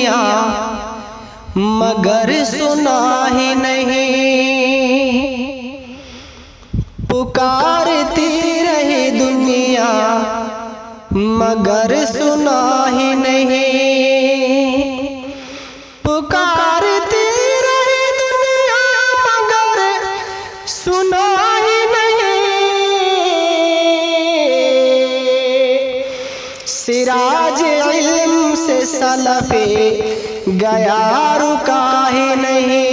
दुनिया मगर सुना ही नहीं। पुकारती रही दुनिया मगर सुना ही नहीं। पुकारती रही दुनिया मगर सुना ही नहीं। सिराज इल्म से सलफे गया रुका ही नहीं।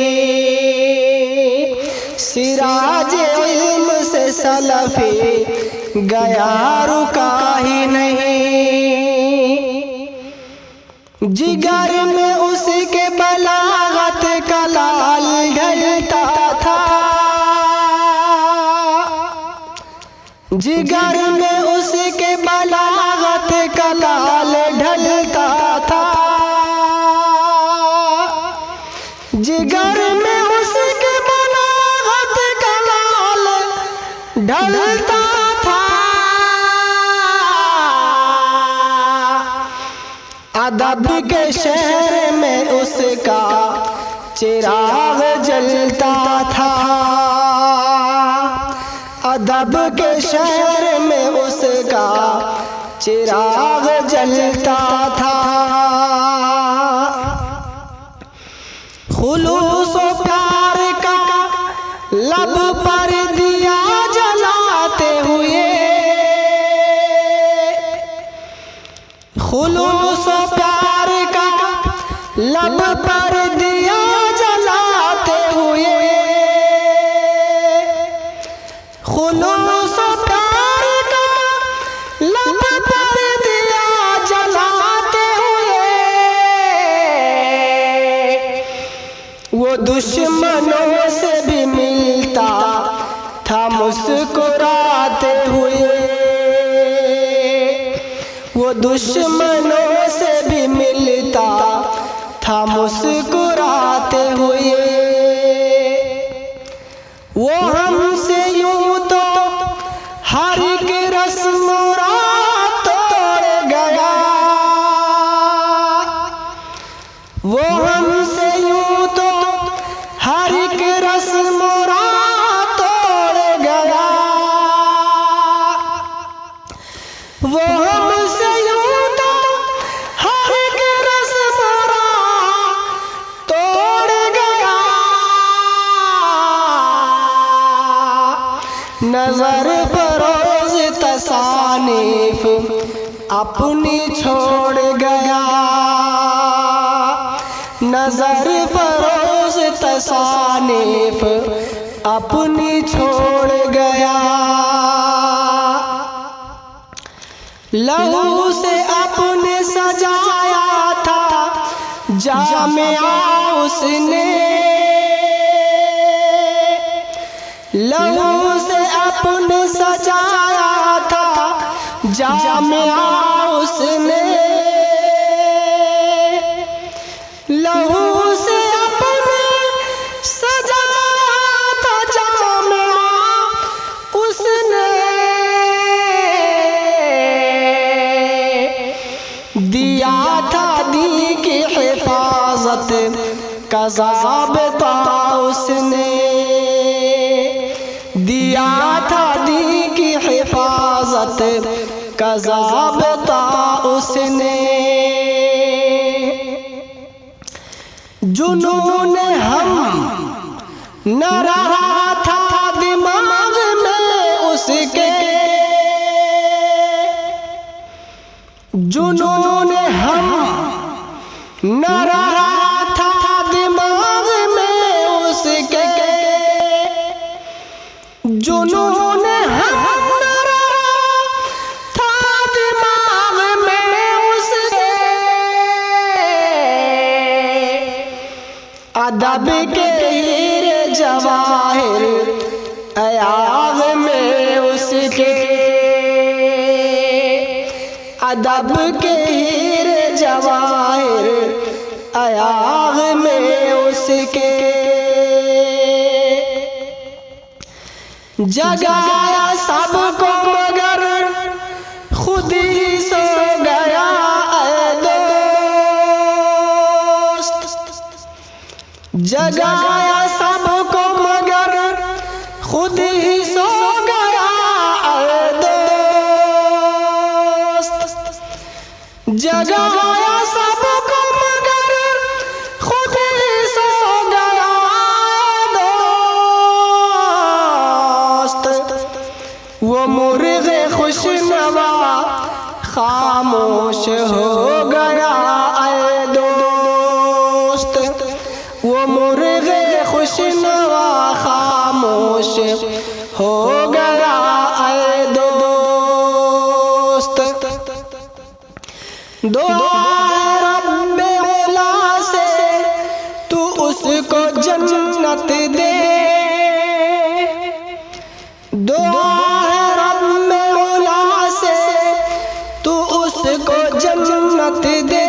सिराज इल्म से सलफे गया रुका ही नहीं। जिगर में उसके बलागत का लाल ढलता था। जिगर में उसके बलागत का लाल ढलता था। जिगर में उसके बलागत का लाल ढलता था। अदब के शहर में उसका चिराग जलता था। अदब के शहर में उसका चिराग जलता था। खुलूस व प्यार का लब पर दिया जलाते हुए। खुलूस व प्यार का लब पर दिया जलाते हुए। खुलूस व प्यार का लब पर दिया जलाते हुए। वो दुश्मनों से भी मिलता था मुस्कुराते हुए। वो दुश्मनों से भी मिलता था मुस्कुराते हुए। वो हमसे यूं तो हर एक रस्म तोड़ गया। वो हमसे यूं तो हर एक रस्म तोड़ गया। वो हमसे यूं तो हर एक रस्म तोड़ गया। नजर फरोज तसानीफ अपनी छोड़ गया। नजर फरोज तसानीफ अपनी छोड़ गया। लहू से अपने सजाया था जामिया उसने। लहू से अपने सजाया था जामिया उसने। लहू से अपने सजाया था जामिया उसने। दिया था दी की हिफाजत का ज़ाबिता उसने। दिया था दी की हिफाजत का ज़ाबिता उसने। जुनून हम न रहा था दिमाग में उसके। जुनून हम न रहा था दिमाग में उसके। जुनून हम न रहा था दिमाग में उसके। अदब के हीरे जवाहिर अयाज में उसके। अदब के हीरे जवाहिर अयाज में उसके। जगाया सबको मगर खुद ही सो गया। जगाया सबको मगर खुद ही सो गया दोस्त। जगाया सबको मगर खुद ही सो गया दोस्त। वो मुर्गे खुशनवा खामोश हो गया दोस्त। वो मुर्गे खुशनवा खामोश हो गया दोस्त। दुआ रब्बे औला से तू उसको जन्नत दे। दुआ रब्बे औला से तू उसको जन्नत दे।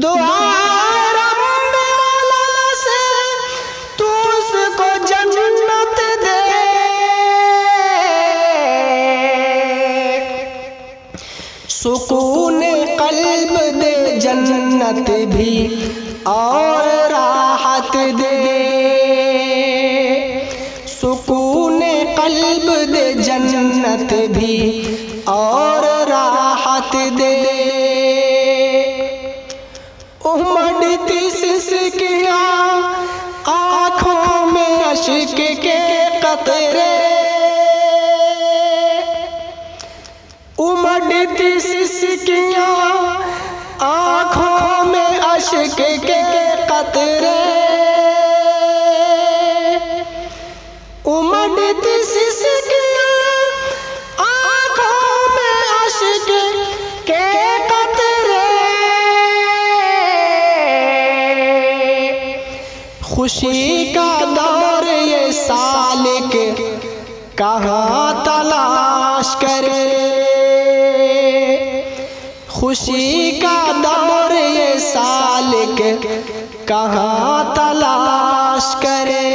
दुआ रब्बे औला से तू उसको जन्नत दे। सुकून कल्ब दे जन्नत भी और राहत दे। सुकून कल्ब दे जन्नत भी और राहत दे। उमड़ती सिसकियां आँखों में अश्क के कतरे। उमड़ती सिसकियां आँखों में अश्क के कतरे। उमड़ती सिसकियां आँखों में अश्क के कतरे। खुशी का दौर ये सालिक कहाँ तलाश करे। खुशी का दौर ये सालिक कहाँ तलाश करे।